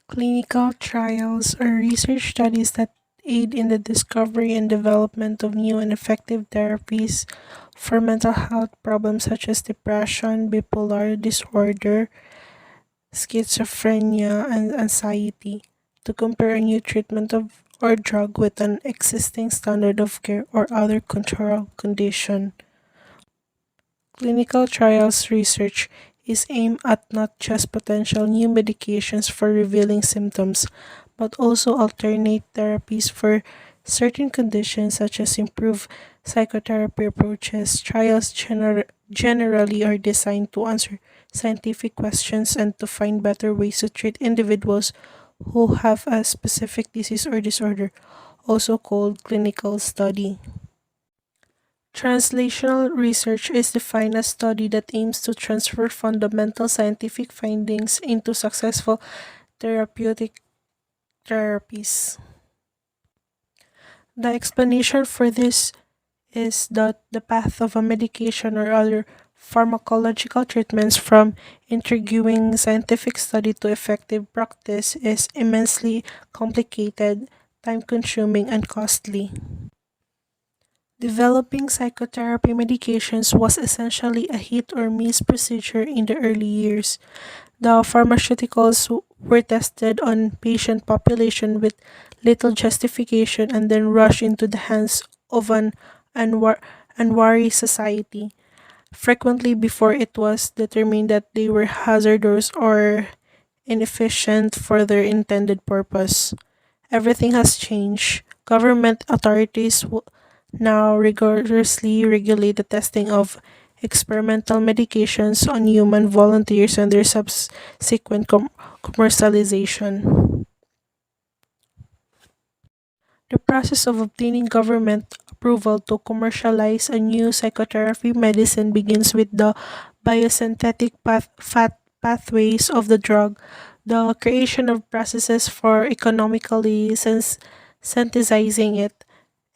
Clinical trials are research studies that aid in the discovery and development of new and effective therapies for mental health problems such as depression, bipolar disorder, schizophrenia, and anxiety, to compare a new treatment of or drug with an existing standard of care or other control condition. Clinical trials research is aimed at not just potential new medications for revealing symptoms, but also alternate therapies for certain conditions such as improved psychotherapy approaches. Trials generally are designed to answer scientific questions and to find better ways to treat individuals who have a specific disease or disorder, also called clinical study. Translational research is defined as study that aims to transfer fundamental scientific findings into successful therapeutic therapies. The explanation for this is that the path of a medication or other pharmacological treatments from intriguing scientific study to effective practice is immensely complicated, time consuming, and costly. Developing psychotherapy medications was essentially a hit or miss procedure in the early years. The pharmaceuticals were tested on patient population with little justification and then rushed into the hands of an unwa- unwary society, frequently before it was determined that they were hazardous or inefficient for their intended purpose. Everything has changed. Government authorities now rigorously regulate the testing of experimental medications on human volunteers and their subsequent commercialization. The process of obtaining government approval to commercialize a new psychotherapy medicine begins with the biosynthetic pathways of the drug, the creation of processes for economically synthesizing it,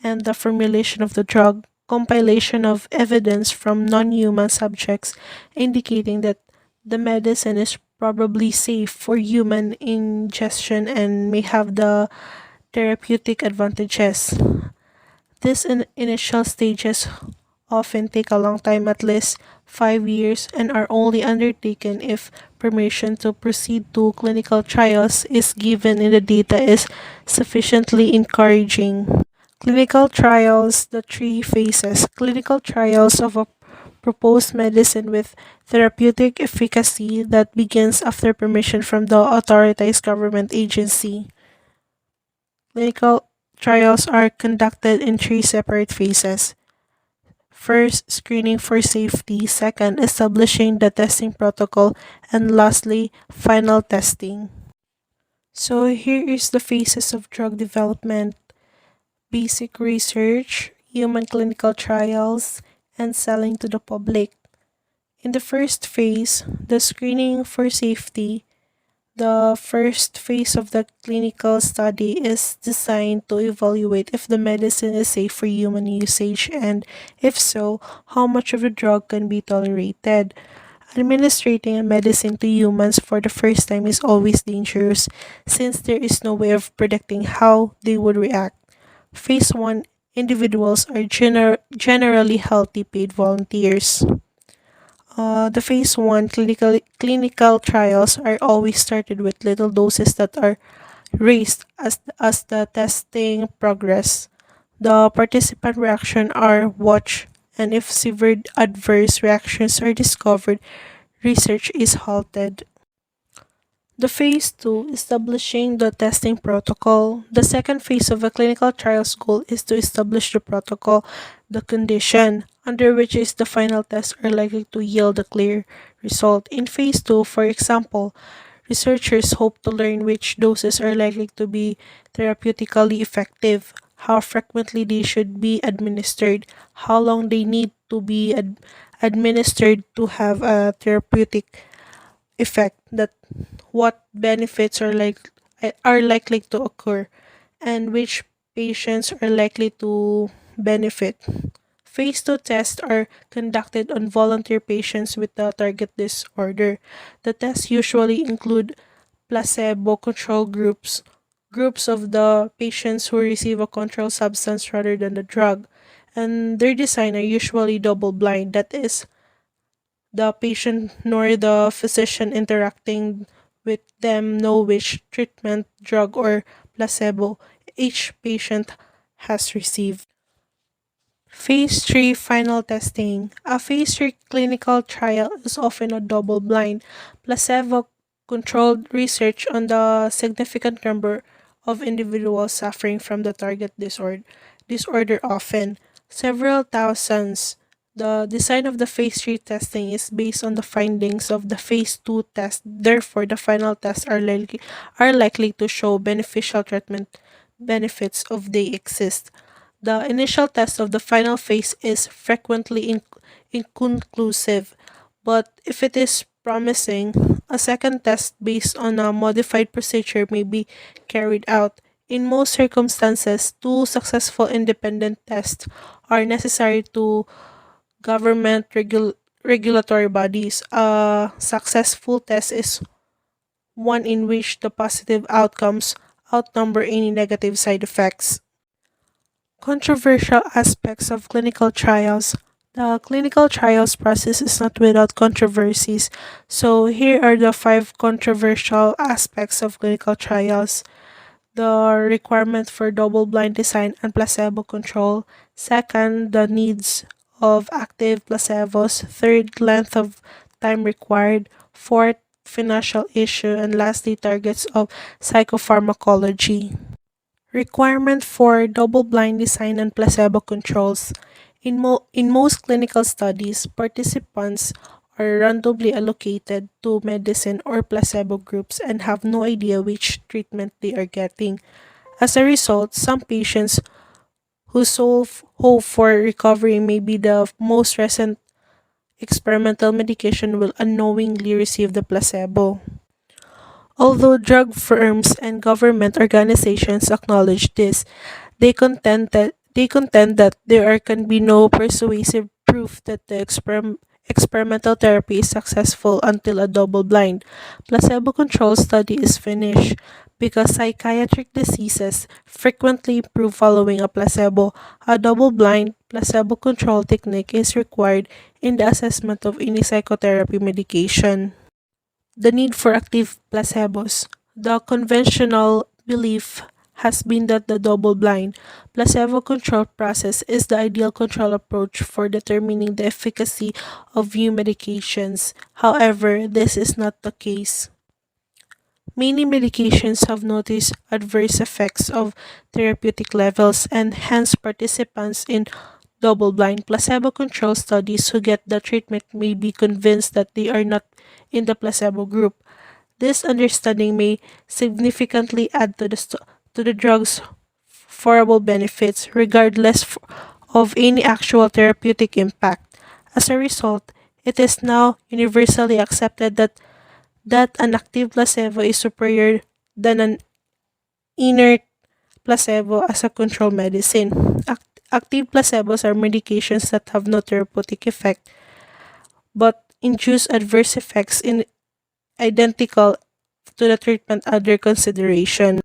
and the formulation of the drug, compilation of evidence from non human subjects indicating that the medicine is probably safe for human ingestion and may have the therapeutic advantages. These initial stages often take a long time, at least 5 years, and are only undertaken if permission to proceed to clinical trials is given and the data is sufficiently encouraging. Clinical trials, the three phases. Clinical trials of a proposed medicine with therapeutic efficacy that begins after permission from the authorized government agency. Clinical trials are conducted in three separate phases. First, screening for safety. Second, establishing the testing protocol. And lastly, final testing. So here is the phases of drug development: basic research, human clinical trials, and selling to the public. In the first phase, the screening for safety, the first phase of the clinical study is designed to evaluate if the medicine is safe for human usage and, if so, how much of the drug can be tolerated. Administering a medicine to humans for the first time is always dangerous since there is no way of predicting how they would react. Phase 1: individuals are generally healthy paid volunteers. The phase 1 clinical trials are always started with little doses that are raised as the testing progress. The participant reaction are watched, and if severe adverse reactions are discovered, research is halted. The phase 2, establishing the testing protocol. The second phase of a clinical trial's goal is to establish the protocol, the condition under which is the final tests are likely to yield a clear result. In phase 2, for example, researchers hope to learn which doses are likely to be therapeutically effective, how frequently they should be administered, how long they need to be administered to have a therapeutic effect, that what benefits are likely to occur, and which patients are likely to benefit. Phase 2 tests are conducted on volunteer patients with the target disorder. The tests usually include placebo control groups of the patients who receive a controlled substance rather than the drug, and their design are usually double blind. That is, the patient nor the physician interacting with them know which treatment, drug, or placebo each patient has received. Phase 3 final testing. A phase 3 clinical trial is often a double blind, placebo controlled research on the significant number of individuals suffering from the target disorder, often several thousands. The design of the phase 3 testing is based on the findings of the phase 2 test. Therefore, the final tests are likely to show beneficial treatment benefits if they exist. The initial test of the final phase is frequently inconclusive, but if it is promising, a second test based on a modified procedure may be carried out. In most circumstances, two successful independent tests are necessary to government regulatory bodies. A successful test is one in which the positive outcomes outnumber any negative side effects. Controversial aspects of clinical trials. The clinical trials process is not without controversies. So, here are the five controversial aspects of clinical trials: the requirement for double blind design and placebo control. Second, the needs of active placebos. Third, length of time required. Fourth, financial issue. And lastly, targets of psychopharmacology. Requirement for double-blind design and placebo controls. In most clinical studies, participants are randomly allocated to medicine or placebo groups and have no idea which treatment they are getting. As a result, some patients whose sole hope for recovery may be the most recent experimental medication will unknowingly receive the placebo. Although drug firms and government organizations acknowledge this, they contend that can be no persuasive proof that the experimental therapy is successful until a double-blind placebo-controlled study is finished. Because psychiatric diseases frequently improve following a placebo, a double-blind placebo-controlled technique is required in the assessment of any psychotherapy medication. The need for active placebos. The conventional belief has been that the double blind, placebo controlled process is the ideal control approach for determining the efficacy of new medications. However, this is not the case. Many medications have noticed adverse effects of therapeutic levels, and hence participants in double blind placebo controlled studies who get the treatment may be convinced that they are not in the placebo group. This understanding may significantly add to the drug's favorable benefits, regardless of any actual therapeutic impact. As a result, it is now universally accepted that an active placebo is superior than an inert placebo as a control medicine. Active placebos are medications that have no therapeutic effect but induce adverse effects in identical to the treatment under consideration.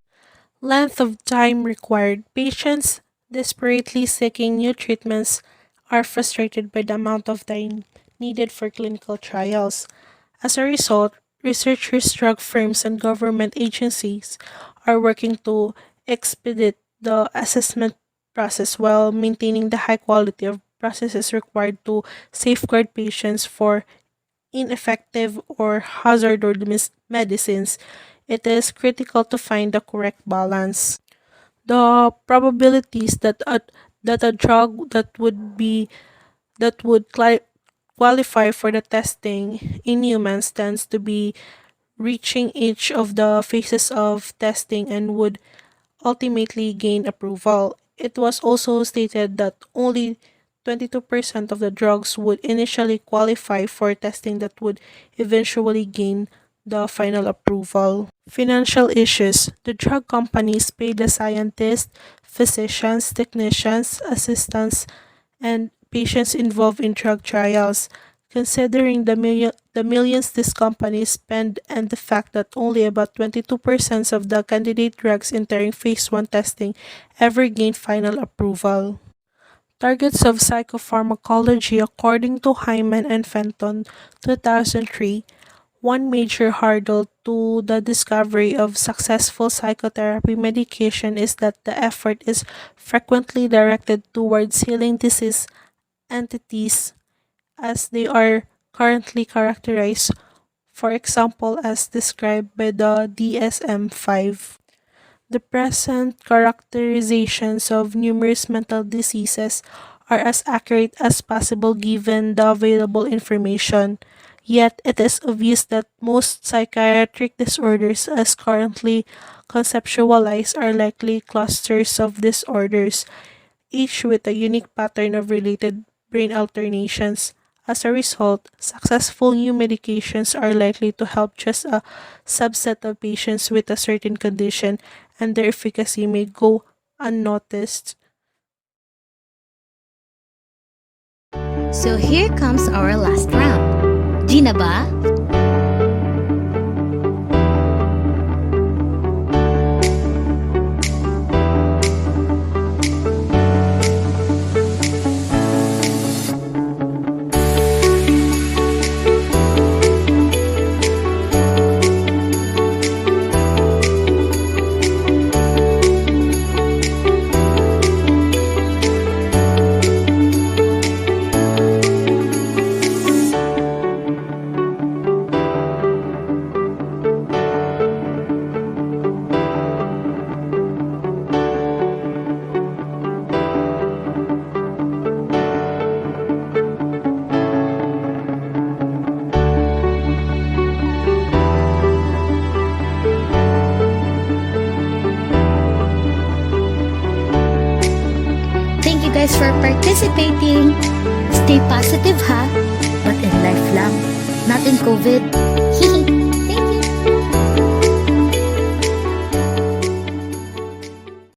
Length of time required. Patients desperately seeking new treatments are frustrated by the amount of time needed for clinical trials. As a result, researchers, drug firms, and government agencies are working to expedite the assessment process while maintaining the high quality of processes required to safeguard patients for ineffective or hazardous medicines. It is critical to find the correct balance. The probabilities that a drug that would qualify for the testing in humans tends to be reaching each of the phases of testing and would ultimately gain approval. It was also stated that only 22% of the drugs would initially qualify for testing that would eventually gain the final approval. Financial issues. The drug companies pay the scientists, physicians, technicians, assistants, and patients involved in drug trials. Considering the millions these companies spend and the fact that only about 22% of the candidate drugs entering phase 1 testing ever gain final approval. Targets of psychopharmacology according to Hyman and Fenton, 2003, one major hurdle to the discovery of successful psychotherapy medication is that the effort is frequently directed towards healing disease entities as they are currently characterized, for example, as described by the DSM-5. The present characterizations of numerous mental diseases are as accurate as possible given the available information. Yet, it is obvious that most psychiatric disorders as currently conceptualized are likely clusters of disorders, each with a unique pattern of related brain alternations. As a result, successful new medications are likely to help just a subset of patients with a certain condition, and their efficacy may go unnoticed. So here comes our last round. Gina ba? Thank you guys for participating. Stay positive ha, but in life lang, not in COVID. Hihi.